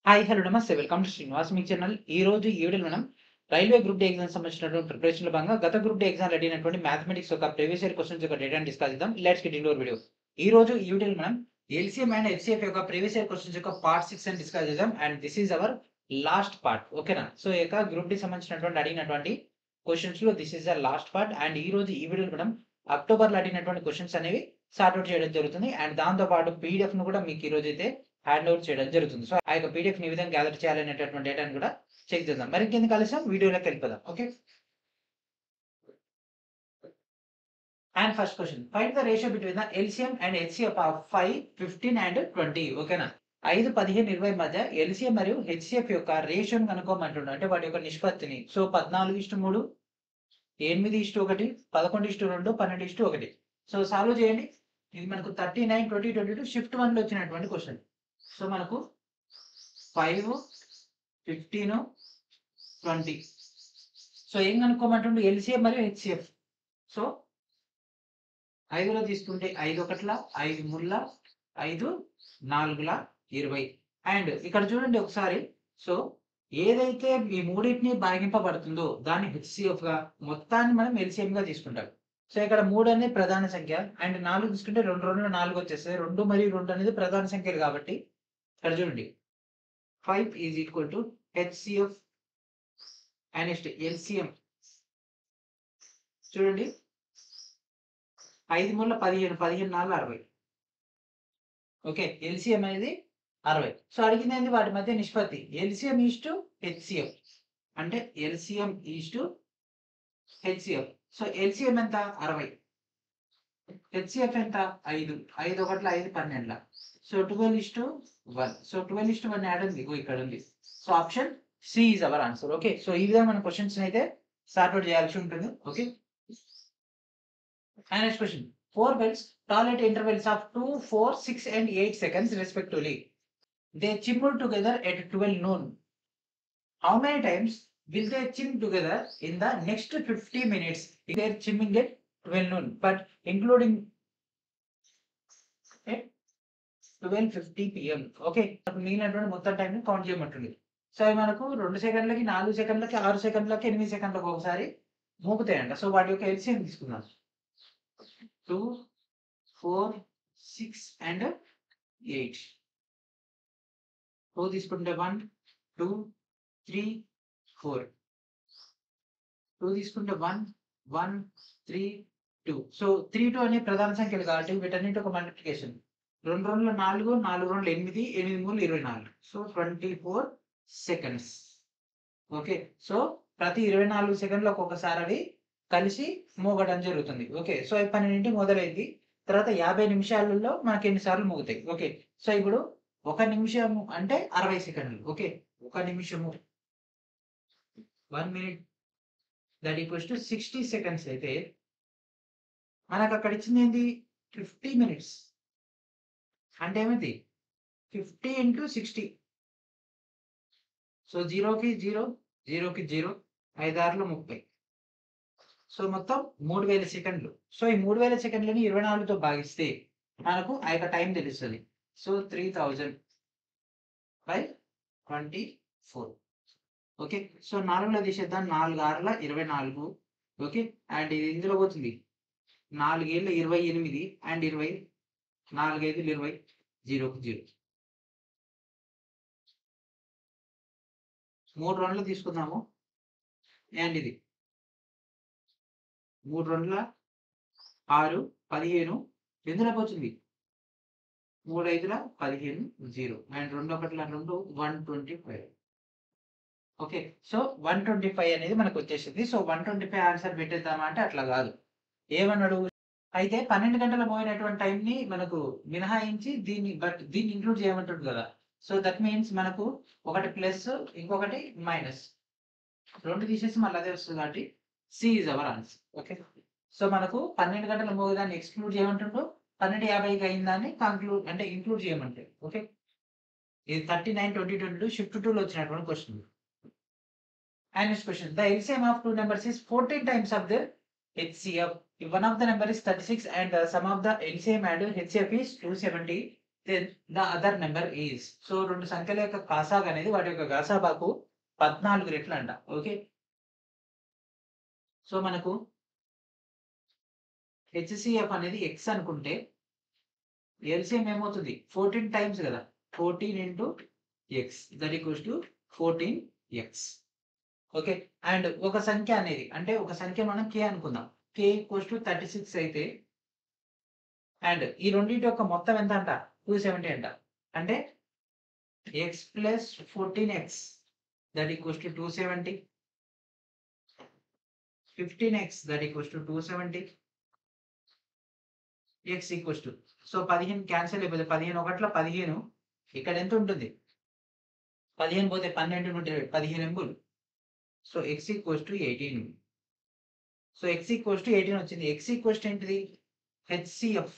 Hi hello నమస్తే welcome to Srinivas me channel. ఈ రోజు ఈ వీడియోలో మనం రైల్వే గ్రూప్ డి ఎగ్జామ్ సంబంధించినటువంటి ప్రిపరేషన్లో భాగంగా గత గ్రూప్ డి ఎగ్జామ్ రెడీ అయినటువంటి మ్యాథమెటిక్స్ యొక్క ప్రీవియస్ ఇయర్ క్వశ్చన్స్ యొక్క డేటాను డిస్కస్ చేద్దాం. Let's get into video. ఈ రోజు ఈ వీడియోలో మనం ఎల్సీఎం అండ్ హెచ్సిఎఫ్ యొక్క ప్రీవియస్ ఇయర్ క్వశ్చన్స్ యొక్క పార్ట్ 6 అని డిస్కస్ చేద్దాం. And this is our last part. ఓకేనా? సో ఈ యొక్క గ్రూప్ డి సంబంధించినటువంటి అడిగినటువంటి క్వశ్చన్స్ లో this is the last part. And ఈ రోజు ఈ వీడియోలో మనం అక్టోబర్ లో అడిగినటువంటి క్వశ్చన్స్ అనేవి సార్ట్ అవుట్ చేయడం జరుగుతుంది. అండ్ దాంతో పాటు పీడిఎఫ్ ను కూడా మీకు ఈ రోజు అయితే హ్యాండ్ ఓవర్ చేయడం జరుగుతుంది. సో ఆ యొక్క పీడిఎఫ్ ని విధంగా గ్యాదర్ చేయాలనేటటువంటి డేటాను కూడా చెక్ చేద్దాం. మరి ఇంకెందుకు కలిసాం వీడియోలోకి వెళ్ళిపోదాం. Okay. And first question, find the ratio between the LCM and HCF of 5, 15 and 20. ఓకేనా? 5, 15, 20 మధ్య ఎల్సిఎం మరియు హెచ్సిఎఫ్ యొక్క రేషియోని కనుక్కోమంటున్నాడు. అంటే వాటి యొక్క నిష్పత్తిని. సో 14:3, 8:1, 11:2, 12:1. సో సాల్వ్ చేయండి. ఇది మనకు 39, 20, 22 షిఫ్ట్ 1 లో వచ్చినటువంటి క్వశ్చన్. సో మనకు 5, 15, 20. సో ఏం కనుక్కోమంటుండే? ఎల్సిఎం మరియు హెచ్సిఎఫ్. సో 5లో తీసుకుంటే 5 ఒకట్ల 5 ముళ్ళ 5 4ల 20. అండ్ ఇక్కడ చూడండి ఒకసారి. సో ఏదైతే ఈ మూడింటిని భాగింపబడుతుందో దాన్ని హెచ్సిఎఫ్ గా, మొత్తాన్ని మనం ఎల్సిఎం గా తీసుకుంటాం. సో ఇక్కడ 3 అనేది ప్రధాన సంఖ్య. అండ్ 4 తీసుకుంటే 2 2 4 వచ్చేస్తాయి. 2 మరియు 2 అనేది ప్రధాన సంఖ్యలు కాబట్టి ఇక్కడ చూడండి 5 is equal to HCF and next LCM. చూడండి 5 ముళ్ళ 15, 15 4 60. ఓకే, ఎల్సిఎం అనేది 60. సో అడిగింది ఏంది? వాటి మధ్య నిష్పత్తి. ఎల్సిఎం ఈజ్ టు హెచ్సిఎఫ్ అంటే LCM is to HCF. So LCM ఎంత? 60. హెచ్సిఎఫ్ ఎంత? 5. 5 ఒకట్ల 5 12ల. సో 12:1. సో 12:1 యాడ్ ఉంది, ఇక్కడ ఉంది. So option C is our answer. Okay. So ఈ విధంగా మన క్వశ్చన్స్ అయితే సార్ట్ అవుట్ చేయాల్సి ఉంటుంది. Okay. And next question. 4 bells toll at intervals of 2, 4, 6 and 8 seconds respectively. They chimble together at 12 noon. How many times will they chime together in the next 50 minutes? They are chimming at 12 noon, but including at 12:50 PM. Okay, మిగిలినటువంటి మొత్తం time ని count చేయమంటుంది. So అవి మనకు 2 సెకండ్లకి, 4 సెకండ్లకి, 6 సెకండ్లకి, 8 సెకండ్లకు ఒకసారి మోగుతాయంట. So వాటి యొక్క LCM తీసుకుందాం. 2, 4, 6 and 8. 2 తీసుకుంటే 1, 2, 3, 4. 2 తీసుకుంటే 1, 1, 3, 2. సో 3, 2 అనే ప్రధాన సంఖ్యలు కాబట్టి వీటన్నిటి ఒక multiplication. 2 2 4, 4 2 8, 8 3 24. So 24 seconds. Okay. So ప్రతి 24 సెకండ్లకు ఒకసారి అవి కలిసి మోగడం జరుగుతుంది. ఓకే. సో 12 మొదలైంది. తర్వాత 50 నిమిషాలలో మనకి ఎన్నిసార్లు మోగుతాయి. ఓకే. సో ఇప్పుడు 1 నిమిషము అంటే 60 సెకండ్లు. ఓకే. 1 నిమిషము 1 minute that equals to 60 seconds అయితే మనకు అక్కడ ఇచ్చింది ఏంది? 50 మినిట్స్. అంటే ఏమిటి? 50 × 60. సో 0కి 0, 0కి 0, 5 6లు 30. సో మొత్తం 3000 సెకండ్లు. సో ఈ 3000 సెకండ్లని 24తో భాగిస్తే మనకు ఆ యొక్క టైం తెలుస్తుంది. సో 3000/24. ఓకే. సో 4లో తీసేద్దాం. 4 6ల 24. ఓకే. అండ్ ఇది ఇందులో పోతుంది. 4 7ల 28 అండ్ 20, 4 5లు 20, 0కి 0. 3 రౌండ్లు తీసుకుందాము. అండ్ ఇది 3 2 6, 15 ఎందులో పోతుంది? 3 5ల 15, 0 అండ్ 2 1ల 2, 125. ఓకే. సో 125 అనేది మనకు వచ్చేసింది. సో 125 ఆన్సర్ పెట్టేద్దామా అంటే అట్లా కాదు. ఏమన్నాడు? అయితే 12 గంటల మోగినటువంటి టైం ని మనకు మినహాయించి దీన్ని ఇంక్లూడ్ చేయమంటుంది కదా. సో దట్ మీన్స్ మనకు ఒకటి ప్లస్ ఇంకొకటి మైనస్, 2 తీసేసి మళ్ళీ అదే వస్తుంది కాబట్టి C is our answer. Okay. So మనకు 12 గంటల మోగేదాన్ని ఎక్స్క్లూడ్ చేయమంటుండ్రు, 12:50కి అయిందాన్ని ఇంక్లూడ్ చేయమంటే. ఓకే. ఇది 39, 20, 22 షిఫ్ట్ 2లో వచ్చినటువంటి question. And next question, the LCM of 2 numbers is 14 times of their HCF. If one of the number is 36 and the sum of the LCM and HCF is 270, then the other number is. So రెండు సంఖ్యల యొక్క కాసాగ్ అనేది వాటి యొక్క గసాబాకు 14 రెట్లు అంట. Okay, so మనకు HCF అనేది ఎక్స్ అనుకుంటే ఎల్సిఎం ఏమవుతుంది 14 టైమ్స్ కదా, 14 into X that equals to 14x. Okay, and ఒక సంఖ్య అనేది అంటే ఒక సంఖ్య మనం కే అనుకుందాం, కే ఈక్వల్స్ టు 36 అయితే అండ్ ఈ రెండింటి యొక్క మొత్తం ఎంత అంట 270 అంట. అంటే X plus 14x that equals to 270, 15x that equals to 270, x equals to, so 15 cancel అయిపోతే 15 ఒకట్ల 15, ఇక్కడ ఎంత ఉంటుంది 15 పోతే 12 నుండి 15 ఎంబుల్, so x equals to 18. So x equals to 18 వచ్చింది. x ఈక్వల్స్ టు ఏంటిది HCF.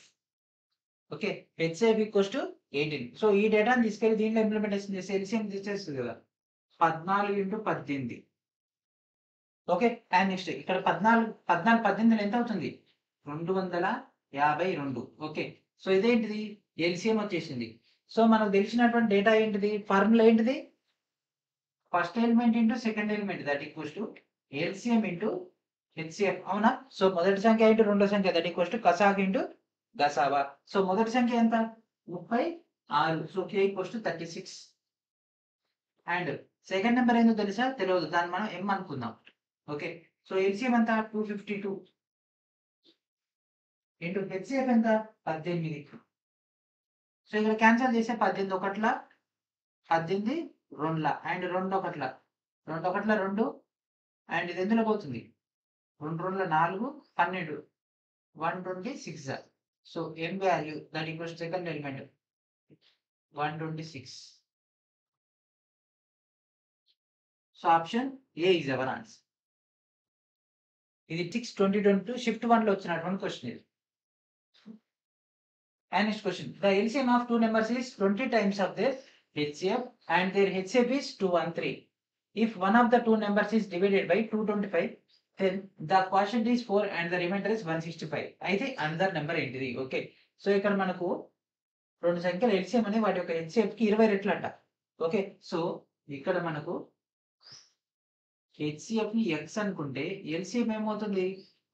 Okay, HCF equals to 18. So ఈ డేటాని తీసుకెళ్ళి దీంట్లో ఇంప్లిమెంటేషన్ చేసి ఎల్సిఎం తీసేస్తుంది కదా, 14 ఇంటూ 18. ఓకే, అండ్ నెక్స్ట్ ఇక్కడ 14 ఎంత అవుతుంది 252. ఓకే, సో ఇదేంటిది ఎల్సిఎం వచ్చేసింది. సో మనకు తెలిసినటువంటి డేటా ఏంటిది, ఫార్ములా ఏంటిది, first element into second element that equals to LCM into HCF. అవునా, సో మొదటి సంఖ్య ఇంటూ రెండో సంఖ్య దట్ ఈక్వల్స్ టు కసాగ్ ఇంటూ గసాబా. సో మొదటి సంఖ్య ఎంత 36, so K equals to 36. And second number ఏందో తెలుసా, తెలియదు, దాన్ని మనం ఎం అనుకుందాం. ఓకే, సో ఎల్సిఎం ఎంత 252 ఇంటూ హెచ్సిఎఫ్ ఎంత 18. సో ఇక్కడ క్యాన్సిల్ చేస్తే 18 ఒకట్ల 18 రెండుల అండ్ 2 ఒకట్ల 2 అండ్ ఇది ఎందులో పోతుంది 2 2 4 12 126. So m value that equals second element 126. So option A is our answer. ఇది 6/2022 షిఫ్ట్ 1 లో వచ్చినటువంటి క్వశ్చన్ ఇది. And next question, the LCM of two numbers is 20 times of their HCF and their HCF is 213. If one of the two numbers is divided by 225, then the quotient is 4 and the remainder is 165. అయితే another number ఏంటిది. Okay, so ఇక్కడ మనకు రెండు సంఖ్యల LCM అనేది వాటి యొక్క HCF కి 20 రెట్లు అంట. ఓకే, సో ఇక్కడ మనకు HCF ని x అనుకుంటే LCM ఏమవుతుంది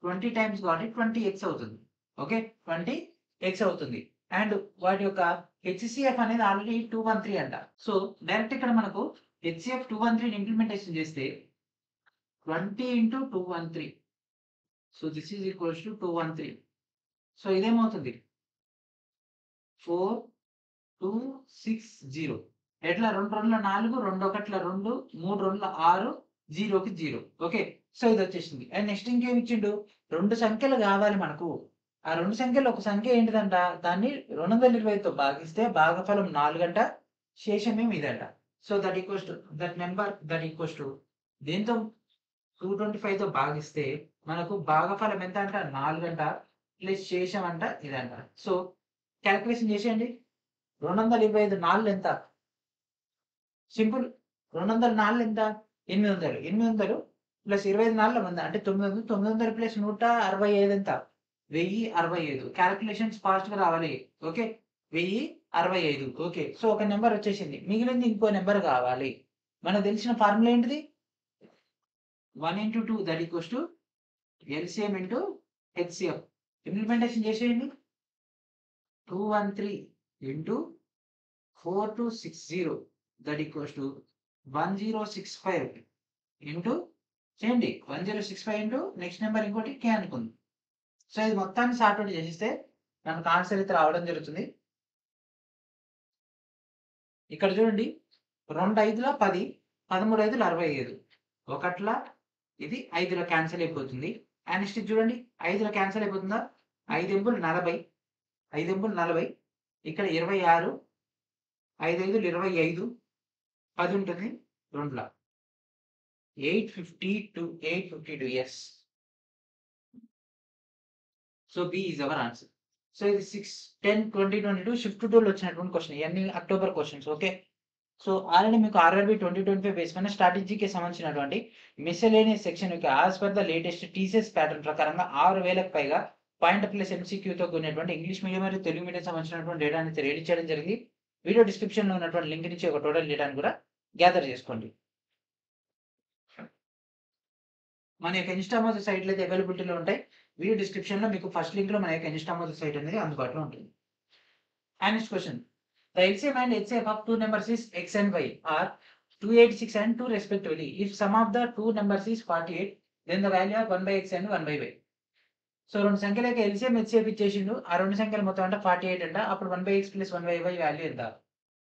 20 టైమ్స్ కాబట్టి 20x అవుతుంది. ఓకే, 20x అవుతుంది. అండ్ వాటి యొక్క హెచ్సిఎఫ్ అనేది ఆల్రెడీ 213 అంట. సో డైరెక్ట్ ఇక్కడ మనకు హెచ్సిఎఫ్ 213 ఇంప్లిమెంటేషన్ చేస్తే 20 into 213, so this is equals to 213. So ఇదేమవుతుంది 4260. ఎట్లా 2 2 4 2 1 2 3 2 6 0కి 0. ఓకే, సో ఇది వచ్చేసింది. అండ్ నెక్స్ట్ ఇంకేమి ఇచ్చిండు, రెండు సంఖ్యలు కావాలి మనకు. ఆ రెండు సంఖ్యలు ఒక సంఖ్య ఏంటిదంట, దాన్ని 220తో భాగిస్తే భాగఫలం 4 అంట, శేషం ఏమి ఇదంట. So that equals to that number that equals to దీంతో 225తో భాగిస్తే మనకు భాగఫలం ఎంత అంట 4 అంట ప్లస్ శేషం అంట ఇదంట. సో క్యాల్కులేషన్ చేసేయండి. 225 4 ఎంత, సింపుల్. 204 ఎంత 800, 800 ప్లస్ 25 4 100 అంటే 900, 900 ప్లస్ 165 ఎంత 1065. క్యాల్కులేషన్స్ ఫాస్ట్ గా రావాలి. ఓకే, 1065. ఓకే, సో ఒక నెంబర్ వచ్చేసింది, మిగిలింది ఇంకో నెంబర్ కావాలి. మనకు తెలిసిన ఫార్ములా ఏంటిది 1 into 2 that equals to LCM into HCF. Implementation చేసేయండి. 213 into 4260 that equals to 1065 into చేయండి 1065 ఇంటూ నెక్స్ట్ నెంబర్ ఇంకోటి కే అనుకుంది. సో ఇది మొత్తాన్ని సార్ట్ అవుట్ చేసిస్తే మనకు ఆన్సర్ అయితే రావడం జరుగుతుంది. ఇక్కడ చూడండి 2 5ల 10, 13 5ల 65, ఒకట్ల ఇది 5ల క్యాన్సిల్ అయిపోతుంది. అండ్ నెక్స్ట్ చూడండి 5ల క్యాన్సిల్ అయిపోతుందా, 5 ఎంబుల్ 40, 5 ఎంబుల్ 40, ఇక్కడ 26, 5 5లు 25, 10 ఉంటుంది 2ల 852 yes. So B is our answer. సో ఇది 6/10/2022 షిఫ్ట్ 2లో వచ్చినటువంటి క్వశ్చన్, ఇవన్నీ October questions. Okay, so already మీకు ఆర్ఆర్బి 2025 బేస్ పైన స్ట్రాటజీకి సంబంధించినటువంటి miscellaneous section as per the latest TCS pattern ప్రకారంగా 6000కు పైగా పాయింట్ ప్లస్ ఎంసీక్యూతో కూడినటువంటి ఇంగ్లీష్ మీడియం మరియు తెలుగు మీడియం సంబంధించినటువంటి డేటా అనేది రెడీ చేయడం జరిగింది. వీడియో డిస్క్రిప్షన్లో ఉన్నటువంటి లింక్ నుంచి ఒక టోటల్ డేటాను కూడా గ్యాదర్ చేసుకోండి. మన యొక్క ఇన్స్టామోజ్ సైట్లు అయితే అవైలబిలిటీలో ఉంటాయి. వీడియో డిస్క్రిప్షన్లో మీకు ఫస్ట్ లింక్లో మన యొక్క ఇన్స్టామోజ్ సైట్ అనేది అందుబాటులో ఉంటుంది. And next question, the LCM and HCF of two numbers is x and y are 286 and 2 respectively. If sum of the two numbers is 48, then the value of 1/x and 1/y. So రెండు సంఖ్యలకి LCM HCF ఇచ్చేసిండు. ఆ రెండు సంఖ్యలు మొత్తం అంటే 48 అంట. అప్పుడు 1/x + 1/y value ఎంత?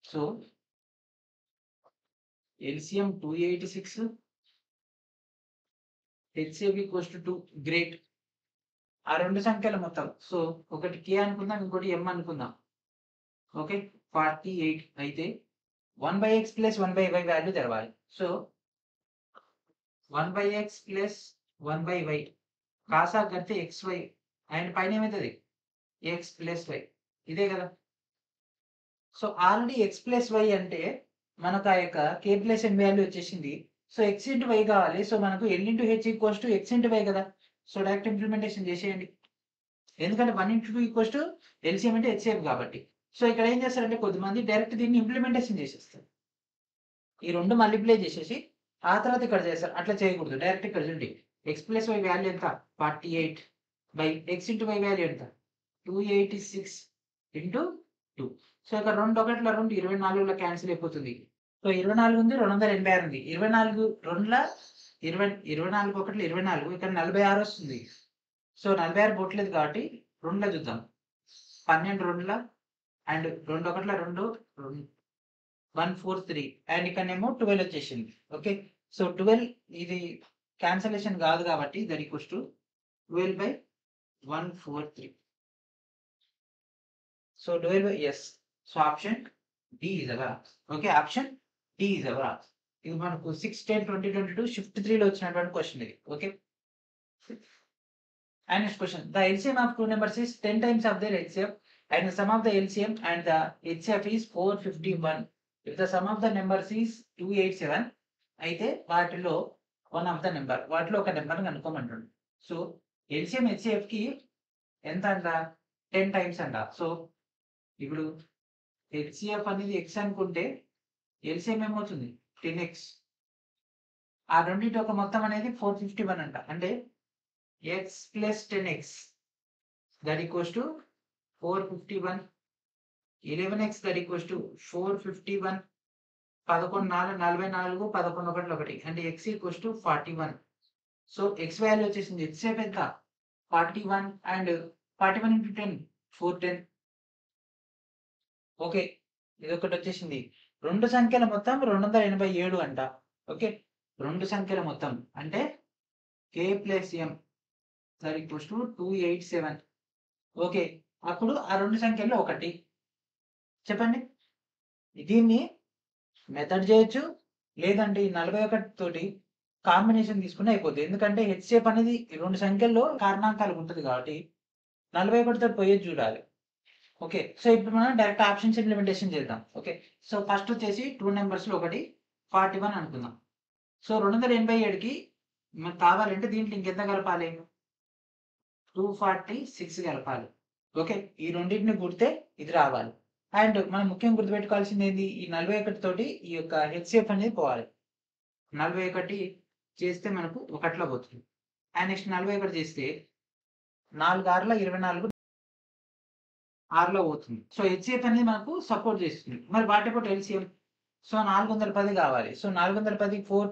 So LCM 286, HCF equals to 2. Great. ఆ రెండు సంఖ్యల మొత్తం, సో ఒకటి k అనుకుందాం, ఇంకోటి m అనుకుందాం. ఓకే, 48 అయితే 1/x + 1/y వాల్యూ తెలవాలి. So 1/x + 1/y Kasa గడితే xy and పైన ఏమవుతుంది x + y, ఇదే కదా. సో ఆల్రెడీ x + y అంటే మనకు ఆ యొక్క k + n వాల్యూ వచ్చేసింది. సో x × y కావాలి. సో మనకు l × h = x × y కదా. సో డైరెక్ట్ ఇంప్లిమెంటేషన్ చేసేయండి, ఎందుకంటే 1 × 2 = ఎల్సిఎం అంటే హెచ్సిఎఫ్ కాబట్టి. సో ఇక్కడ ఏం చేస్తారంటే కొద్దిమంది డైరెక్ట్ దీన్ని ఇంప్లిమెంటేషన్ చేసేస్తారు. ఈ రెండు మల్టిప్లై చేసేసి ఆ తర్వాత ఇక్కడ చేస్తారు. అట్లా చేయకూడదు. డైరెక్ట్ ఇక్కడ చూడండి, x + y వాల్యూ ఎంత 48 బై x × y వాల్యూ ఎంత 286 × 2. సో ఇక్కడ 2 1 2 24లో క్యాన్సిల్ అయిపోతుంది. సో 24 ఉంది, 286 ఉంది. 24 2ల 20, 24 1 24, ఇక్కడ 46 వస్తుంది. సో 46 పోట్లేదు కాబట్టి 2ల చూద్దాం. 12 2ల అండ్ 2 1 2 143 అండ్ ఇక్కడనేమో 12 వచ్చేసింది. ఓకే, సో 12 ఇది క్యాన్సలేషన్ కాదు కాబట్టి దట్ ఈక్వల్స్ టు 12/143. సో 12 ఎస్. So option D is our answer. Okay, option D is our answer. ఇది మనకు 6/10/2022 షిఫ్ట్ 3లో వచ్చినటువంటి క్వశ్చన్ ఇది. Okay, and next question, the LCM of two numbers is 10 times of their HCF and the sum of the LCM and the HCF is 451. If the sum of the numbers is 287, అయితే వాటిలో one of the number, వాటిలో ఒక number కనుక్కోమంటుంది. So LCM HCF కి ఎంత అంట 10 times అంట. So ఇప్పుడు HCF అనేది x అనుకుంటే ఎల్సిఎం ఏమవుతుంది 10x. ఆ రెండింటి ఒక మొత్తం అనేది 451 అంట. అంటే x + 10x that equals to 451. 11x that equals to 451. 11 4 44, 11 1 1 అంటే x = 41. సో x వాల్యూ వచ్చేసింది హెచ్సిఎఫ్ ఎంత 41 అండ్ 41 × 10 410. ఓకే, ఇది ఒకటి వచ్చేసింది. రెండు సంఖ్యల మొత్తం 287 అంట. ఓకే, రెండు సంఖ్యల మొత్తం అంటే k + m that equals to 287. Okay, అప్పుడు ఆ రెండు సంఖ్యల్లో ఒకటి చెప్పండి. దీన్ని మెథడ్ చేయొచ్చు, లేదంటే ఈ 41 తోటి కాంబినేషన్ తీసుకుని అయిపోతుంది. ఎందుకంటే హెచ్సిఎఫ్ అనేది రెండు సంఖ్యల్లో కారణాంకాలు ఉంటుంది కాబట్టి 41 తోటి పోయేది చూడాలి. ఓకే, సో ఇప్పుడు మనం డైరెక్ట్ ఆప్షన్స్ ఇంప్లిమెంటేషన్ చేద్దాం. ఓకే, సో ఫస్ట్ వచ్చేసి టూ నెంబర్స్లో ఒకటి 41 అనుకుందాం. సో 287కి మనకు కావాలంటే దీంట్లో ఇంకెంత కలపాలి 246 కలపాలి. ఓకే, ఈ రెండింటిని గుర్తే ఇది రావాలి. అండ్ మనం ముఖ్యంగా గుర్తుపెట్టుకోవాల్సింది ఏంది, ఈ 41 తోటి ఈ యొక్క హెచ్సిఎఫ్ అనేది పోవాలి. 41 చేస్తే మనకు 1లో పోతుంది. అండ్ నెక్స్ట్ 41 చేస్తే 4 6 24 6లో పోతుంది. సో హెచ్సిఎఫ్ అనేది మనకు సపోర్ట్ చేస్తుంది. మరి వాటి పాటు ఎల్సిఎం, సో 410 కావాలి. సో 410 4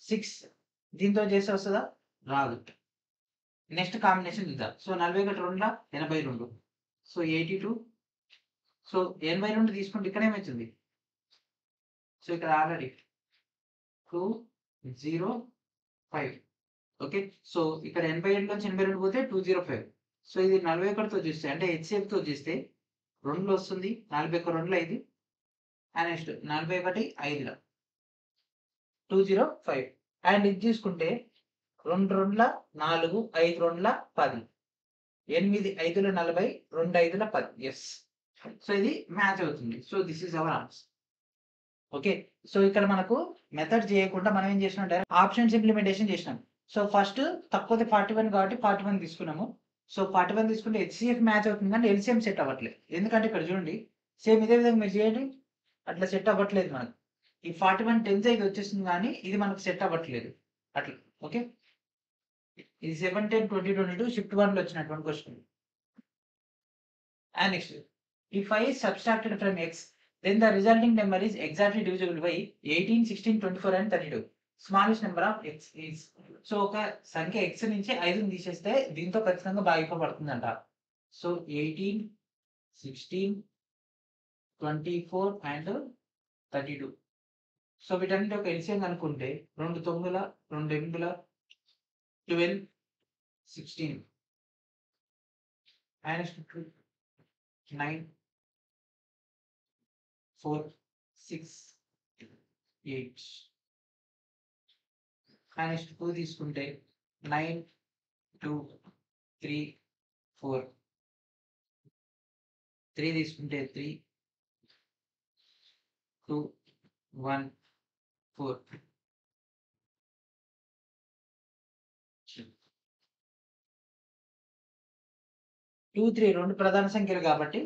6 దీంతో చేస్తే వస్తుందా, రాదు. నెక్స్ట్ కాంబినేషన్ చూద్దాం. So 41 2ల 82, so 82. సో 82 తీసుకుంటే ఇక్కడ ఏమవుతుంది, సో ఇక్కడ ఆల్రెడీ 205. ఓకే, సో ఇక్కడ 87 నుంచి 82 పోతే 205. సో ఇది 41తో చూస్తే అంటే హెచ్సిఎఫ్తో చూస్తే 2లో వస్తుంది, 41 2ల 5 అండ్ నెక్స్ట్ 41 5ల 205. అండ్ ఇది తీసుకుంటే 2 2ల 4 5 2ల 10 8 5ల 40 2 5ల 10. ఎస్, సో ఇది మ్యాచ్ అవుతుంది. So this is our answer. Okay, so ఇక్కడ మనకు మెథడ్ చేయకుండా మనం ఏం చేసినాం, డైరెక్ట్ ఆప్షన్స్ ఇంప్లిమెంటేషన్ చేసినాం. సో ఫస్ట్ తక్కువది 41 కాబట్టి 41 తీసుకున్నాము. సో 41 తీసుకుంటే హెచ్సిఎఫ్ మ్యాచ్ అవుతుంది కానీ ఎల్సిఎం సెట్ అవ్వట్లేదు. ఎందుకంటే ఇక్కడ చూడండి సేమ్ ఇదే విధంగా మీరు చేయండి, అట్లా సెట్ అవ్వట్లేదు మనకు. ఈ 41 10 ఇది వచ్చేస్తుంది కానీ ఇది మనకు సెట్ అవ్వట్లేదు అట్లా. ఓకే, ఇది 7-10-2022 షిఫ్ట్ 1 లో వచ్చినటువంటి question. And next, if I is subtracted from x, then the resulting number is exactly divisible by 18, 16, 24 and 32. Smallest number of x is. So ఒక సంఖ్య x నుంచి 5ని తీసేస్తే దీంతో ఖచ్చితంగా భాగింపబడుతుందంట. So 18, 16, 24 and 32. సో వీటన్నిటి ఒక ఎల్సిఎం అనుకుంటే 2 9, 2 8, 12, 16 అండ్ 9, 4, 6, 8 అండ్ 2 తీసుకుంటే 9, 2, 3, 4, 3 తీసుకుంటే 3, 2, 1, 4. 2, 3 రెండు ప్రధాన సంఖ్యలు కాబట్టి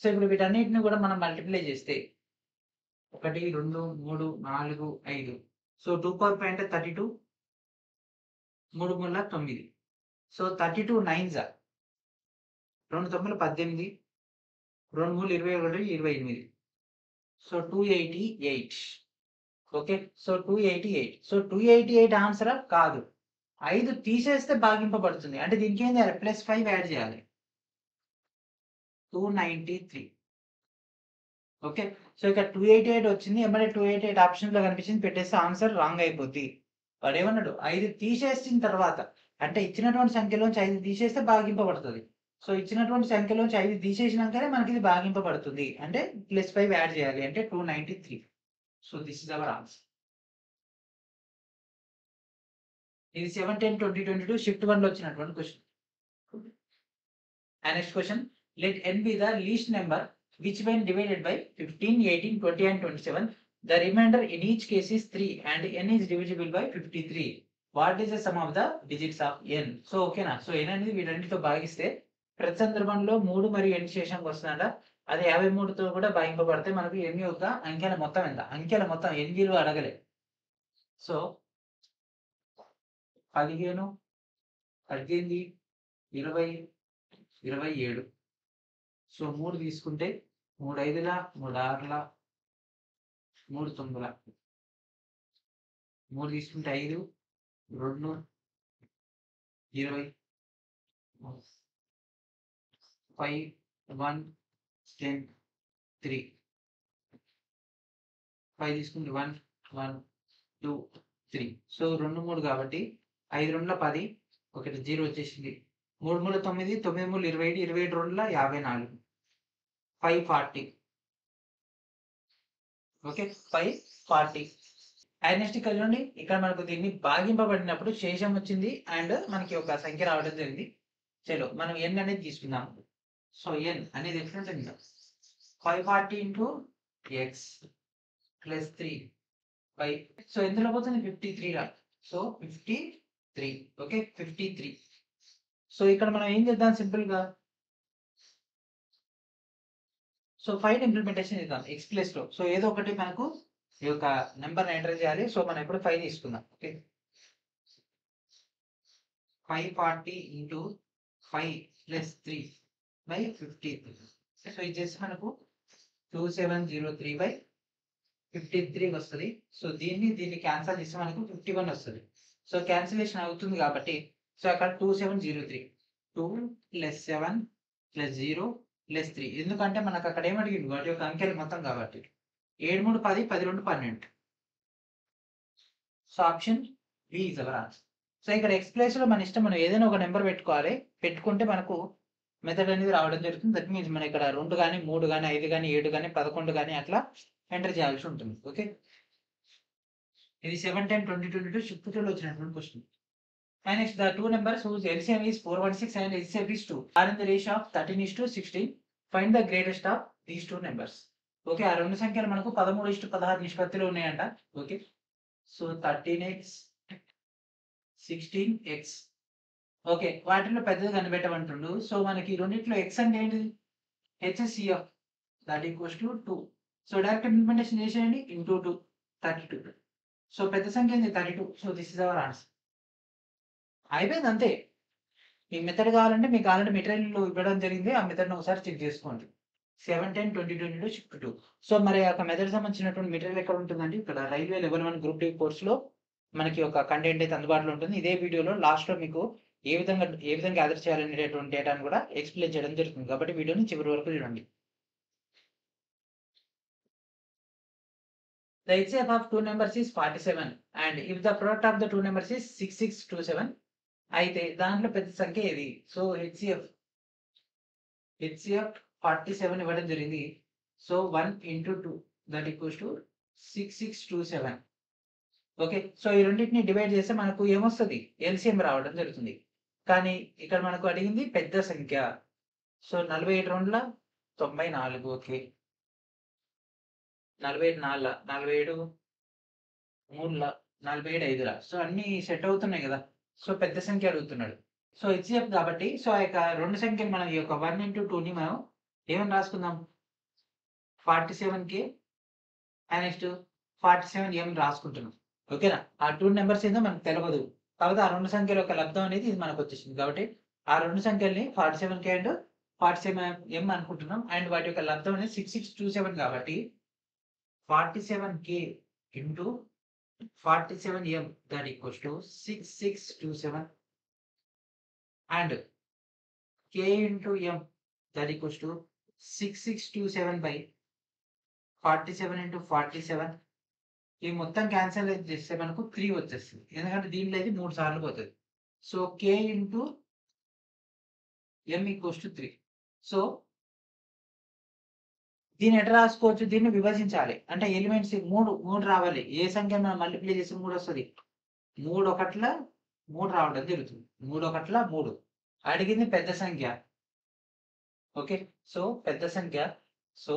సో ఇప్పుడు వీటన్నిటిని కూడా మనం మల్టిప్లై చేస్తే 1, 2, 3, 4, 5. సో 2 అంటే 32, 3 3 9. So 32 9s, 2 9 18, 2 3 21, 28. So 288. Okay, so 288. So 288 answer కాదు, 5 తీసేస్తే భాగింపబడుతుంది. అంటే దీనికి ఏం చేయాలి, +5 యాడ్ చేయాలి, 293. ఓకే, సో ఇక్కడ 288 వచ్చింది, ఏమంటే 288 ఆప్షన్ లో కనిపించింది, పెట్టేస్తే ఆన్సర్ రాంగ్ అయిపోద్ది. వాడు ఏమన్నాడు, 5 తీసేసిన తర్వాత, అంటే ఇచ్చినటువంటి సంఖ్యలోంచి 5 తీసేస్తే భాగింపబడుతుంది. సో ఇచ్చినటువంటి సంఖ్యలోంచి 5 తీసేసినాకనే మనకి ఇది భాగింపబడుతుంది, అంటే +5 యాడ్ చేయాలి, అంటే 293. So this is our answer. ఇది 7-10-2022 షిఫ్ట్ 1 లో వచ్చినటువంటి question. And next question, let n be the least number which when divided by 15, 18, 20 and 27, the remainder in each case is 3 and n is divisible by 53. What is the sum of the digits of n? So ఓకేనా, so n అనేది వీటన్నిటితో భాగిస్తే ప్రతి సందర్భంలో 3 మరియు n శేషంకి వస్తుందంట. అది 53తో కూడా భాగింపబడితే మనకు n యొక్క అంకెల మొత్తం ఎంత, అంకెల మొత్తం n విలువ అడగలే. సో 15, 18, 20, 27. సో 3 తీసుకుంటే 3 5, 3 6, 3 9. 3 తీసుకుంటే 5, 2, 20, 5, 1, 10, 3. 5 తీసుకుంటే 1, 1, 2, 3. సో 2 3 కాబట్టి 5 2 10, 1 0 వచ్చేసింది. 3 3 9, 9 3 27, 27 2 54, 540. ఓకే, 540. అండ్ నెక్స్ట్ ఇక్కడ చూడండి, ఇక్కడ మనకు దీన్ని భాగింపబడినప్పుడు శేషం వచ్చింది అండ్ మనకి ఒక సంఖ్య రావడం జరిగింది. చలో మనం n అనేది తీసుకుందాం. సో n అనేది ఎట్లా ఉంటుంది, 540 ఇంటూ x ప్లస్ 3 5. సో ఎందులో పోతుంది 53 రా. సో 53. ఓకే 53. సో ఇక్కడ మనం ఏం చేద్దాం, సింపుల్ గా సో ఫైండ్ ఇంప్లిమెంటేషన్ చేద్దాం x ప్లస్ లో. సో ఏదో ఒకటి మనకు ఈ యొక్క నెంబర్ ఎంటర్ చేయాలి. సో మనం ఇప్పుడు 5 తీసుకుందాం. Okay 540 into 5 plus 3 by 53. So ఇది చేసి మనకు 2703/53 వస్తుంది. సో దీన్ని క్యాన్సల్ చేస్తే మనకు 51 వస్తుంది. సో క్యాన్సిలేషన్ అవుతుంది కాబట్టి సో అక్కడ 2703, 2 + 7 + 0 + 3. ఎందుకంటే మనకు అక్కడ ఏమడిగింది, వాటి యొక్క అంకెలు మొత్తం కాబట్టి 7 3 10, 10 2 12. So option B is our answer. So ఇక్కడ ఎక్స్ ప్లేస్ లో మన ఇష్టం, మనం ఏదైనా ఒక నెంబర్ పెట్టుకోవాలి. పెట్టుకుంటే మనకు మెథడ్ అనేది రావడం జరుగుతుంది. దట్ మీన్స్ మనం ఇక్కడ 2 కానీ 3 కానీ 5 కానీ 7 కానీ 11 కానీ అట్లా ఎంటర్ చేయాల్సి ఉంటుంది. ఓకే, ఇది 7-10-2022 షిఫ్ట్ 2 లో వచ్చినటువంటి question. And next, the two numbers whose LCM is 416 and HCF is 2 are in the ratio of 13:16. Find the greatest of these two numbers. Okay, ఆ రెండు సంఖ్యలు మనకు 13:16 నిష్పత్తిలో ఉన్నాయంట. Okay, so 13x 16x okay. వాటిలో పెద్దది కనిపెట్టమంటుండు. సో మనకి రెండిట్లో x అంటే ఏంటిది? HCF that equals to 2. So direct implementation చేసేయండి. ఇంటూ 2 32. సో పెద్ద సంఖ్య ఏంది? 32. So this is our answer. అయిపోయింది అంతే. మీకు మెథడ్ కావాలంటే మీకు ఆల్రెడీ మెటీరియల్ ఇవ్వడం జరిగింది. ఆ మెథడ్‌ని ఒకసారి చెక్ చేసుకోండి. 7, 10, 20, 22, షిఫ్ట్ 2. సో మరి ఆ యొక్క మెథడ్ సంబంధించినటువంటి మెటీరియల్ ఎక్కడ ఉంటుందండి? ఇక్కడ రైల్వే లెవెల్ 1 గ్రూప్ డి కోర్స్‌లో మనకి ఒక కంటెంట్ అయితే అందుబాటులో ఉంటుంది. ఇదే వీడియోలో లాస్ట్‌లో మీకు ఏ విధంగా గ్యాదర్ చేయాలనేటటువంటి డేటాను కూడా ఎక్స్‌ప్లెయిన్ చేయడం జరుగుతుంది. కాబట్టి వీడియోని చివరి వరకు చూడండి. The HCF of two numbers is 47 and if the product of the two numbers is 6627 అయితే దాంట్లో పెద్ద సంఖ్య ఏది? సో హెచ్‌సిఎఫ్ 47 ఇవ్వడం జరిగింది. So 1 into 2 that equals to 6627. Okay. So ఈ రెండిటిని డివైడ్ చేస్తే మనకు ఏమొస్తది? ఎల్‌సిఎం రావడం జరుగుతుంది. కానీ ఇక్కడ మనకు అడిగింది పెద్ద సంఖ్య. సో 47 రెండ్ల 94. ఓకే. 47 నాలుల 47 మూడుల 47 ఐదుల. సో అన్నీ సెట్ అవుతున్నాయి గదా! సో పెద్ద సంఖ్య అడుగుతున్నాడు. సో హెచ్‌సిఎఫ్ కాబట్టి సో ఆ యొక్క 2 సంఖ్యలు మనం ఈ యొక్క 1 ఇంటూ 2ని మనం ఏమని రాసుకుందాం? 47K and next 47M రాసుకుంటున్నాం. ఓకేనా? ఆ 2 నంబర్స్ ఏందో మనకు తెలవదు. కాకపోతే ఆ 2 సంఖ్యల యొక్క లబ్దం అనేది ఇది మనకొచ్చేసింది. కాబట్టి ఆ 2 సంఖ్యల్ని 47K అండ్ 47M అనుకుంటున్నాం. అండ్ వాటి యొక్క లబ్దం అనేది 6627 కాబట్టి 47K into 47M that equals to 6627 and K into M that equals to 6627 by 47 into 47 ఈ మొత్తం క్యాన్సల్ చేస్తే మనకు 3 వచ్చేస్తుంది. ఎందుకంటే దీంట్లో అయితే 3 సార్లు పోతది. So K into M equals to 3. So దీన్ని ఎట్లా రాసుకోవచ్చు? దీన్ని విభజించాలి. అంటే ఎలిమెంట్స్ 3 రావాలి. ఏ సంఖ్యను మనం మల్టిప్లై చేస్తే 3 వస్తది. 3 ఒకట్ల 3 రావడం జరుగుతుంది. 3 ఒకట్ల 3. అడిగింది పెద్ద సంఖ్య. ఓకే. సో పెద్ద సంఖ్య. So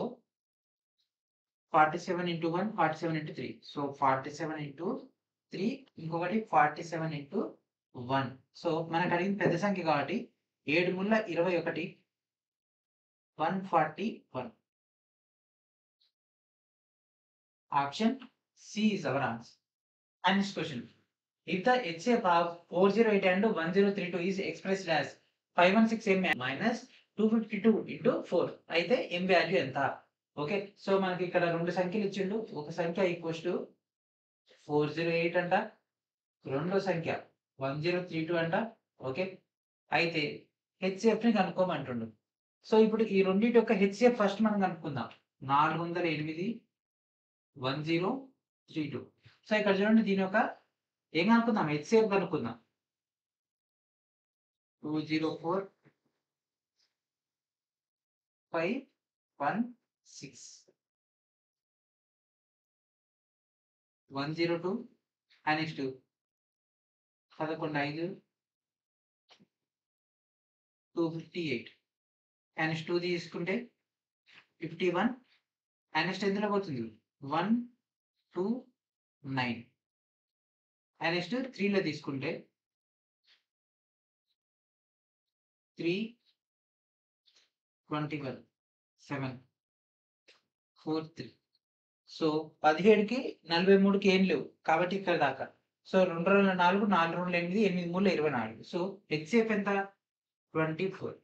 47 into 1 47 into 3. So 47 into 3 ఇంకొకటి 47 ఇంటూ 1. సో మనకు అడిగింది పెద్ద సంఖ్య కాబట్టి 7 ముళ్ళ 21 141. Option C is our answer. And next question. If the HCF of 408 and 1032 is expressed as 516M minus 252 into 4 అయితే M వాల్యూ ఎంత? ఓకే. సో మనకి ఇక్కడ 2 సంఖ్యలు ఇచ్చిండు. ఒక సంఖ్య ఈక్వల్స్ టు 408 అంట. రెండో సంఖ్య 1032 అంట. ఓకే. అయితే హెచ్‌సిఎఫ్‌ని కనుక్కోమంటుండు. సో ఇప్పుడు ఈ రెండిటి యొక్క హెచ్‌సిఎఫ్ ఫస్ట్ మనం కనుక్కుందాం. 408 1032. సో ఇక్కడ చూడండి దీని యొక్క ఏం కనుక్కుందాం? హెచ్‌సిఎఫ్ కనుక్కుందాం. 204 516 102 అండ్ నెక్స్ట్ 11 5 258 అండ్ నెక్స్ట్ 2 తీసుకుంటే 51 అండ్ నెక్స్ట్ ఎందులో పోతుంది? 1 2 9 అండ్ నెక్స్ట్ 3లో తీసుకుంటే 3 21 7 4 3. సో 17కి 43కి ఏం లేవు. కాబట్టి ఇక్కడ దాకా. సో 2 రోజుల 4 4 రోజుల 8 8 మూల 24. సో హెచ్‌సిఎఫ్ ఎంత? 24.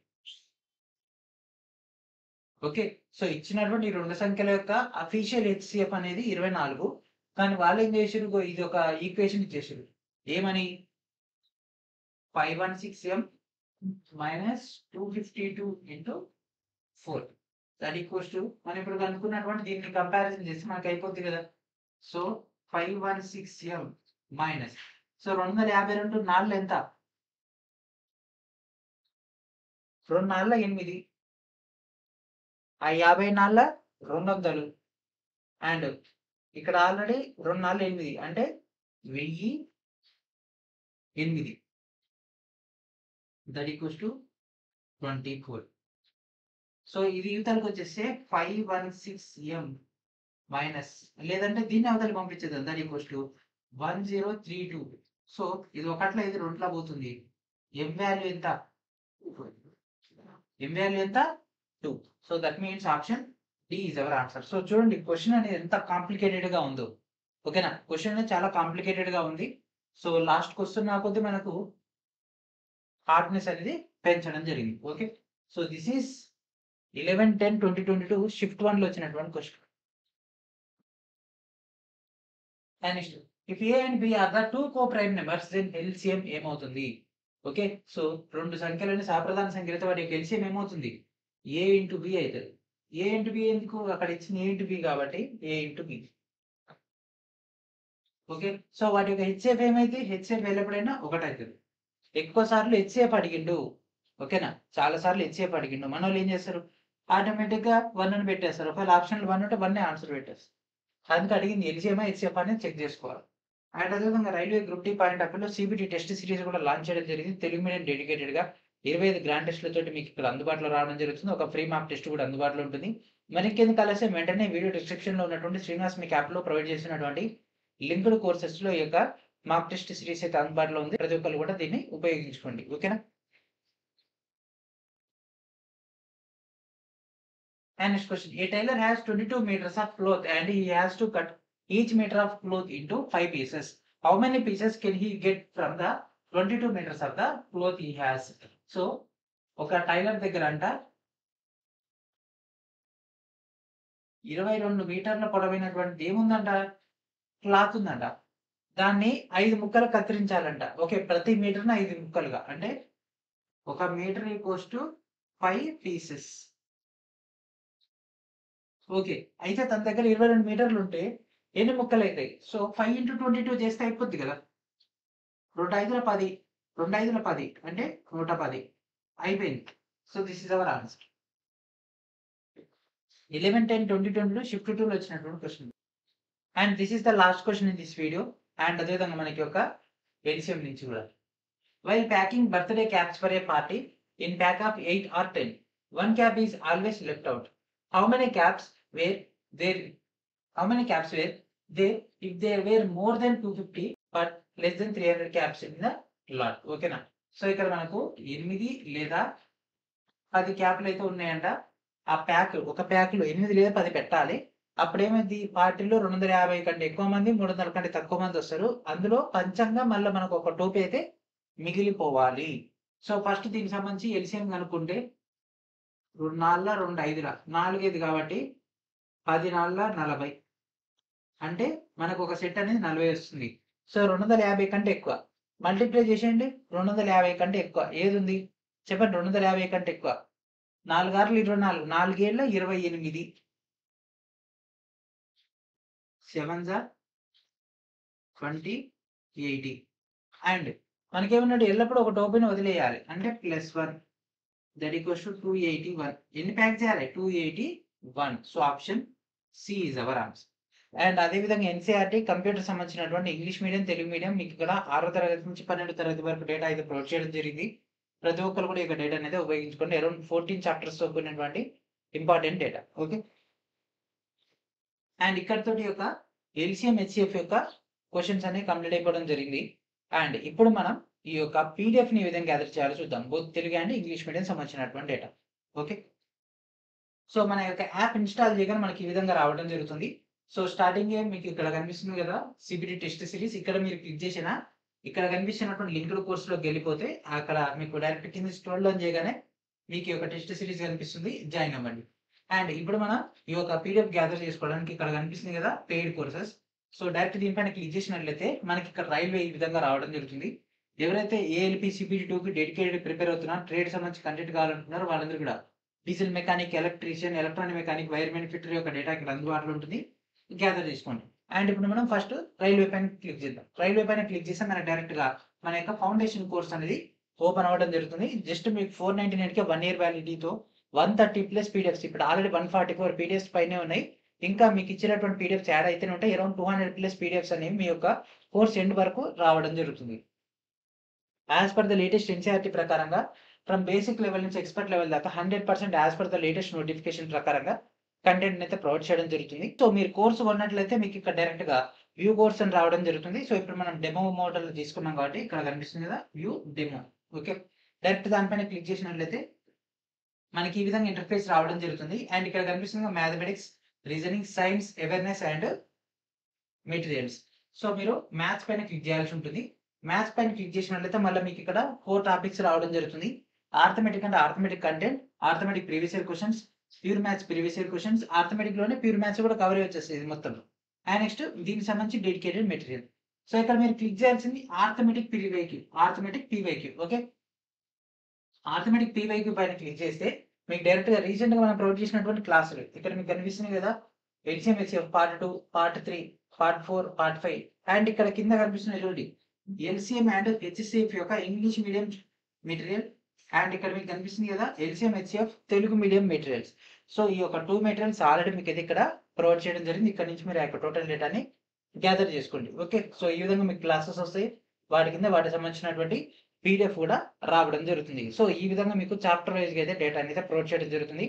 ఓకే. సో ఇచ్చినటువంటి ఈ 2 సంఖ్యల యొక్క అఫీషియల్ హెచ్‌సిఎఫ్ అనేది 24. కానీ వాళ్ళు ఏం చేసిర్రు? ఇది ఒక ఈక్వేషన్ ఇచ్చేసిర్రు. ఏమని? 516M minus 252 into 4 that equals to మనం ఇప్పుడు కనుక్కున్నటువంటి దీన్ని కంపారిజన్ చేస్తే మనకు అయిపోద్ది కదా. సో 516M మైనస్ సో 252 నాలుగు ఎంత? 2 నాలుగుల 8 ఆ 50 నాలుగుల 200 అండ్ ఇక్కడ ఆల్రెడీ 2 నాలుగుల 8 అంటే 1008 దట్ ఈక్వల్స్ టు 24. సో ఇది యువతలకు వచ్చేస్తే 516M మైనస్ లేదంటే దీన్ని అవతలకి పంపించేద్దాం. That equals to 1032. సో ఇది ఒకట్ల ఇది రెండులా పోతుంది. m వాల్యూ ఎంత, m వాల్యూ ఎంత 2. So that means option D is our answer. So చూడండి క్వశ్చన్ అనేది ఎంత కాంప్లికేటెడ్ గా ఉందో. ఓకేనా, క్వశ్చన్ అనేది చాలా కాంప్లికేటెడ్ గా ఉంది. సో లాస్ట్ క్వశ్చన్ కొద్దీ మనకు హార్డ్నెస్ అనేది పెంచడం జరిగింది. Okay, so this is 11/10/2022 shift 1 లో వచ్చినటువంటి question. And next, if A and B are the 2 coprime numbers then LCM ఏమవుతుంది? ఓకే, సో రెండు సంఖ్యలని సాప్రదాన సంఖ్యలతో వాటి యొక్క ఎల్సిఎం ఏమవుతుంది? ఏ ఇంటూ బి అవుతుంది. ఏ ఇంటూ బి ఎందుకు, అక్కడ ఇచ్చిన ఏ ఇంటూ బి కాబట్టి ఏ ఇంటూ బి. ఓకే, సో వాటి యొక్క హెచ్సిఎఫ్ ఏమైతే, హెచ్సిఎఫ్ ఎల్లప్పుడైనా ఒకటి అవుతుంది. ఎక్కువ సార్లు హెచ్సిఎఫ్ అడిగిండు. ఓకేనా, చాలా సార్లు హెచ్సిఎఫ్ అడిగిండు. మన వాళ్ళు ఏం చేస్తారు, ఆటోమేటిక్ గా 1 అని పెట్టేస్తారు. ఒకవేళ ఆప్షన్లు 1 ఉంటే 1 ఆన్సర్ పెట్టేస్తారు. అందుకే అడిగింది ఎల్సిఎం హెచ్సిఎఫ్ అనేది చెక్ చేసుకోవాలి. అండ్ అదేవిధంగా railway group D point of వ్యూలో సిబిటి టెస్ట్ సిరీస్ కూడా లాంచ్ చేయడం జరిగింది. తెలుగు మీడియం డెడికేటెడ్ గా 25 గ్రాండ్ టెస్ట్లతో మీకు ఇక్కడ అందుబాటులో రావడం జరుగుతుంది. ఒక ఫ్రీ మార్క్ టెస్ట్ కూడా అందుబాటులో ఉంటుంది. మనకి ఎందుకు ఆలస్యం, వెంటనే వీడియో డిస్క్రిప్షన్ లో ఉన్నటువంటి శ్రీనివాస్ మీకు యాప్ లో ప్రొవైడ్ చేసినటువంటి లింక్డ్ కోర్సెస్ లో ఈ యొక్క మార్క్ టెస్ట్ సిరీస్ అయితే అందుబాటులో ఉంది. ప్రతి ఒక్కరు కూడా దీన్ని ఉపయోగించుకోండి. ఓకేనా. And next question, a tailor has 22 meters of cloth and he has to cut each meter of cloth into 5 pieces. How many pieces can he get from the 22 meters of the cloth he has? So ఒక tailor దగ్గర అంట 22 మీటర్ల పొడవైనటువంటి ఏముందంట, cloth ఉందంట. దాన్ని 5 ముక్కలు కత్తిరించాలంట. Okay, ప్రతి మీటర్ని 5 ముక్కలుగా, అంటే ఒక metre equals to 5 pieces. Okay, అయితే తన దగ్గర 22 మీటర్లు ఉంటే ఎన్ని ముక్కలు అవుతాయి? సో 5 into 22 చేస్తే అయిపోద్ది కదా. 2 5 10, 2 5 10 అంటే 110 అయిపోయింది. So this is our answer. 11/10/2022 shift 2 లో వచ్చినటువంటి question. And this is the last question in this video. And అదేవిధంగా మనకి ఒక ఎల్సిఎం నుంచి కూడా, while packing birthday caps for a party in pack of 8 or 10, one cap is always left out. How many caps were there? How many caps were there if there were more than 250 but less than 300 caps in the lot? ఓకేనా, so ఇక్కడ మనకు 8 లేదా 10 క్యాప్లు అయితే ఉన్నాయంట. ఆ pack, ఒక pack లో 8 లేదా 10 పెట్టాలి. అప్పుడేమైంది, పార్టీలో 250 కంటే ఎక్కువ మంది, 300 కంటే తక్కువ మంది వస్తారు. అందులో పంచంగా మళ్ళీ మనకు ఒక టోపీ అయితే మిగిలిపోవాలి. సో ఫస్ట్ దీనికి సంబంధించి ఎల్సిఎం కనుక్కుంటే 2 4 2 5 4 5 కాబట్టి 10 4 40, అంటే మనకు ఒక సెట్ అనేది 40 వస్తుంది. సో 250 కంటే ఎక్కువ మల్టిప్లై చేసేయండి. 250 కంటే ఎక్కువ ఏది ఉంది చెప్పండి. 250 కంటే ఎక్కువ 4 6 24, 4 7 28, 7 20 80. అండ్ మనకేమన్నాడు, ఎల్లప్పుడూ ఒక టోపీని వదిలేయాలి, అంటే +1 దట్ ఈక్వల్స్ టు 281. ఎన్ని ప్యాక్ చేయాలి? 281. So option C is our answer. And అదేవిధంగా ఎన్సీఆర్టీ కంప్యూటర్ సంబంధించినటువంటి ఇంగ్లీష్ మీడియం, తెలుగు మీడియం మీకు ఇక్కడ 6వ తరగతి నుంచి 12వ తరగతి వరకు డేటా అయితే ప్రొవైడ్ చేయడం జరిగింది. ప్రతి ఒక్కరు కూడా ఈ డేటా అనేది ఉపయోగించుకోండి. అరౌండ్ 14 చాప్టర్స్ తో కూడినటువంటి ఇంపార్టెంట్ డేటా. ఓకే, అండ్ ఇక్కడతోటి యొక్క ఎల్సిఎం హెచ్సిఎఫ్ యొక్క క్వశ్చన్స్ అనేవి కంప్లీట్ అయిపోవడం జరిగింది. అండ్ ఇప్పుడు మనం ఈ యొక్క పీడిఎఫ్ ని ఈ విధంగా గ్యాదర్ చేయాలో చూద్దాం. Both Telugu and English medium సంబంధించినటువంటి డేటా. ఓకే, సో మన యొక్క యాప్ ఇన్స్టాల్ చేయగానే మనకి ఈ విధంగా రావడం జరుగుతుంది. సో స్టార్టింగ్ మీకు ఇక్కడ కనిపిస్తుంది కదా సిబిటి టెస్ట్ సిరీస్. ఇక్కడ మీరు క్లిక్ చేసిన ఇక్కడ కనిపిస్తున్నటువంటి లింక్డ్ కోర్సులోకి వెళ్ళిపోతే అక్కడ మీకు డైరెక్ట్ కింద స్క్రోల్ డౌన్ చేయగానే మీకు ఈ యొక్క టెస్ట్ సిరీస్ కనిపిస్తుంది, జాయిన్ అవ్వండి. అండ్ ఇప్పుడు మనం ఈ యొక్క పీడిఎఫ్ గ్యాదర్ చేసుకోవడానికి ఇక్కడ కనిపిస్తుంది కదా పెయిడ్ కోర్సెస్. సో డైరెక్ట్ దీనిపైన క్లిక్ చేసినట్లయితే మనకి ఇక్కడ రైల్వే ఈ విధంగా రావడం జరుగుతుంది. ఎవరైతే ఏఎల్పి సిబిటి 2కి డెడికేటెడ్ ప్రిపేర్ అవుతున్నారు, ట్రేడ్ సంబంధించి కంటెంట్ కావాలంటున్నారో వాళ్ళందరూ కూడా diesel mechanic, electrician, electronic mechanic, wiremen, fitter యొక్క డేటా ఇక్కడ అందుబాటులో ఉంటుంది, గ్యాదర్ చేసుకోండి. అండ్ ఇప్పుడు మనం ఫస్ట్ రైల్వే పైన క్లిక్ చేద్దాం. రైల్వే పైన క్లిక్ చేస్తే మనకి డైరెక్ట్ గా మన యొక్క ఫౌండేషన్ కోర్స్ అనేది ఓపెన్ అవ్వడం జరుగుతుంది. జస్ట్ మీకు 499 కి 1 year వ్యాలిడిటీతో 130+ పీడిఎఫ్స్, ఇప్పుడు ఆల్రెడీ 144 పీడిఎఫ్స్ పైనే ఉన్నాయి. ఇంకా మీకు ఇచ్చినటువంటి పీడిఎఫ్స్ యాడ్ అయితేనే ఉంటాయి. అరౌండ్ 200+ పీడిఎఫ్స్ అనేవి మీ యొక్క కోర్స్ ఎండ్ వరకు రావడం జరుగుతుంది. As per the latest NCERT ప్రకారంగా ఫ్రమ్ బేసిక్ లెవెల్ నుంచి ఎక్స్పర్ట్ లెవెల్ దాకా 100% as per the latest notification ప్రకారంగా కంటెంట్ అయితే ప్రొవైడ్ చేయడం జరుగుతుంది. సో మీరు కోర్సు కొన్నట్లయితే మీకు ఇక్కడ డైరెక్ట్ గా వ్యూ కోర్స్ అని రావడం జరుగుతుంది. సో ఇప్పుడు మనం డెమో మోడల్ తీసుకున్నాం కాబట్టి ఇక్కడ కనిపిస్తుంది కదా వ్యూ డెమో. ఓకే, డైరెక్ట్ దానిపైన క్లిక్ చేసినట్లయితే మనకి ఈ విధంగా ఇంటర్ఫేస్ రావడం జరుగుతుంది. అండ్ ఇక్కడ కనిపిస్తుంది mathematics, reasoning, science, awareness and materials. So మీరు మ్యాథ్స్ పైన క్లిక్ చేయాల్సి ఉంటుంది. మ్యాథ్స్ పైన క్లిక్ చేసినట్లయితే మళ్ళీ మీకు ఇక్కడ 4 టాపిక్స్ రావడం జరుగుతుంది. ఆర్థమెటిక్ అంటే arithmetic content, arithmetic previous year questions, pure maths previous year questions, arithmetic లోనే ప్యూర్ మ్యాథ్స్ కూడా కవర్ వచ్చేస్తుంది ఇది మొత్తం. అండ్ నెక్స్ట్ దీనికి సంబంధించి డెడికేటెడ్ మెటీరియల్. సో ఇక్కడ మీరు క్లిక్ చేయాల్సింది arithmetic PYQ, arithmetic PYQ. Okay, arithmetic PYQ పైన క్లిక్ చేస్తే మీకు డైరెక్ట్ గా రీసెంట్ గా మనం ప్రొవైడ్ చేసినటువంటి క్లాసులు ఇక్కడ మీకు కనిపిస్తున్నాయి కదా. LCM HCF part 2, part 3, part 4, part 5 and ఇక్కడ కింద కనిపిస్తున్నాయి చూడండి ఎల్సిఎం అండ్ హెచ్సిఎఫ్ యొక్క ఇంగ్లీష్ మీడియం మెటీరియల్. అండ్ ఇక్కడ మీకు కనిపిస్తుంది కదా LCM HCF Telugu medium materials. So ఈ యొక్క 2 మెటీరియల్స్ ఆల్రెడీ మీకు ఇది ఇక్కడ ప్రొవైడ్ చేయడం జరిగింది. ఇక్కడ నుంచి మీరు ఆ యొక్క టోటల్ డేటాని గ్యాదర్ చేసుకోండి. ఓకే, సో ఈ విధంగా మీకు క్లాసెస్ వస్తాయి, వాటి కింద వాటికి సంబంధించినటువంటి పీడిఎఫ్ కూడా రావడం జరుగుతుంది. సో ఈ విధంగా మీకు చాప్టర్ వైజ్ గా అయితే డేటా అనేది ప్రొవైడ్ చేయడం జరుగుతుంది.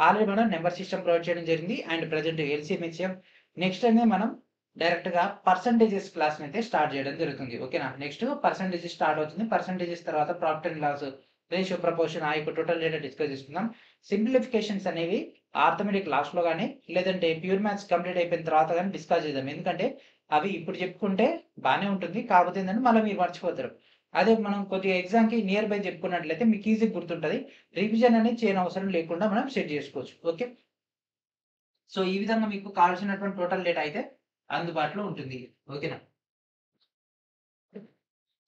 ఆల్రెడీ మనం నెంబర్ సిస్టమ్ ప్రొవైడ్ చేయడం జరిగింది. And present LCM HCF next అనేది మనం డైరెక్ట్ గా పర్సంటేజెస్ క్లాస్ అయితే స్టార్ట్ చేయడం జరుగుతుంది. ఓకేనా, నెక్స్ట్ పర్సంటేజెస్ స్టార్ట్ అవుతుంది. పర్సంటేజెస్ తర్వాత profit and loss, ratio, proportion, ఆ యొక్క టోటల్ డేటా డిస్కస్ చేసుకుందాం. సింప్లిఫికేషన్స్ అనేవి ఆర్థమెటిక్ లాస్ట్ లో కానీ లేదంటే ప్యూర్ మ్యాథ్స్ కంప్లీట్ అయిపోయిన తర్వాత కానీ డిస్కస్ చేద్దాం. ఎందుకంటే అవి ఇప్పుడు చెప్పుకుంటే బాగానే ఉంటుంది, కాకపోతే ఏంటంటే మళ్ళీ మీరు మర్చిపోతారు. అదే మనం కొద్దిగా ఎగ్జామ్ కి నియర్ బై చెప్పుకున్నట్లయితే మీకు ఈజీ గుర్తుంటది. రివిజన్ అనేది చేయని అవసరం లేకుండా మనం సెట్ చేసుకోవచ్చు. ఓకే, సో ఈ విధంగా మీకు కావాల్సినటువంటి టోటల్ డేటా అయితే అందుబాటులో ఉంటుంది. ఓకేనా,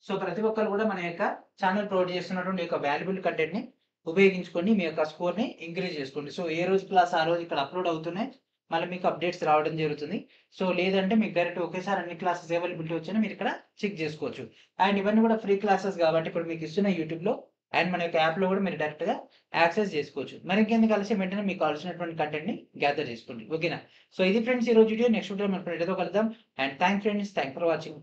సో ప్రతి ఒక్కరు కూడా మన యొక్క ఛానల్ ప్రొవైడ్ చేస్తున్నటువంటి యొక్క వాల్యుబుల్ కంటెంట్ ని ఉపయోగించుకొని మీ యొక్క స్కోర్ ని ఇంక్రీజ్ చేసుకోండి. సో ఏ రోజు క్లాస్ ఆ రోజు ఇక్కడ అప్లోడ్ అవుతున్నాయి, మళ్ళీ మీకు అప్డేట్స్ రావడం జరుగుతుంది. సో లేదంటే మీకు డైరెక్ట్ ఒకేసారి అన్ని క్లాసెస్ అవైలబిలిటీ వచ్చినా మీరు ఇక్కడ చెక్ చేసుకోవచ్చు. అండ్ ఇవన్నీ కూడా ఫ్రీ క్లాసెస్ కాబట్టి ఇప్పుడు మీకు ఇస్తున్న యూట్యూబ్ లో అండ్ మన యొక్క యాప్ లో కూడా మీరు డైరెక్ట్ గా యాక్సెస్ చేసుకోవచ్చు. మరి ఇంకెందుకు కలిసి వెంటనే మీకు కావాల్సినటువంటి కంటెంట్ ని గ్యాదర్ చేసుకోండి. ఓకేనా, సో ఇది ఫ్రెండ్స్ ఈ రోజు వీడియో. నెక్స్ట్ వీడియో మనం ఏదో కలుద్దాం. And thank friends, thank for watching.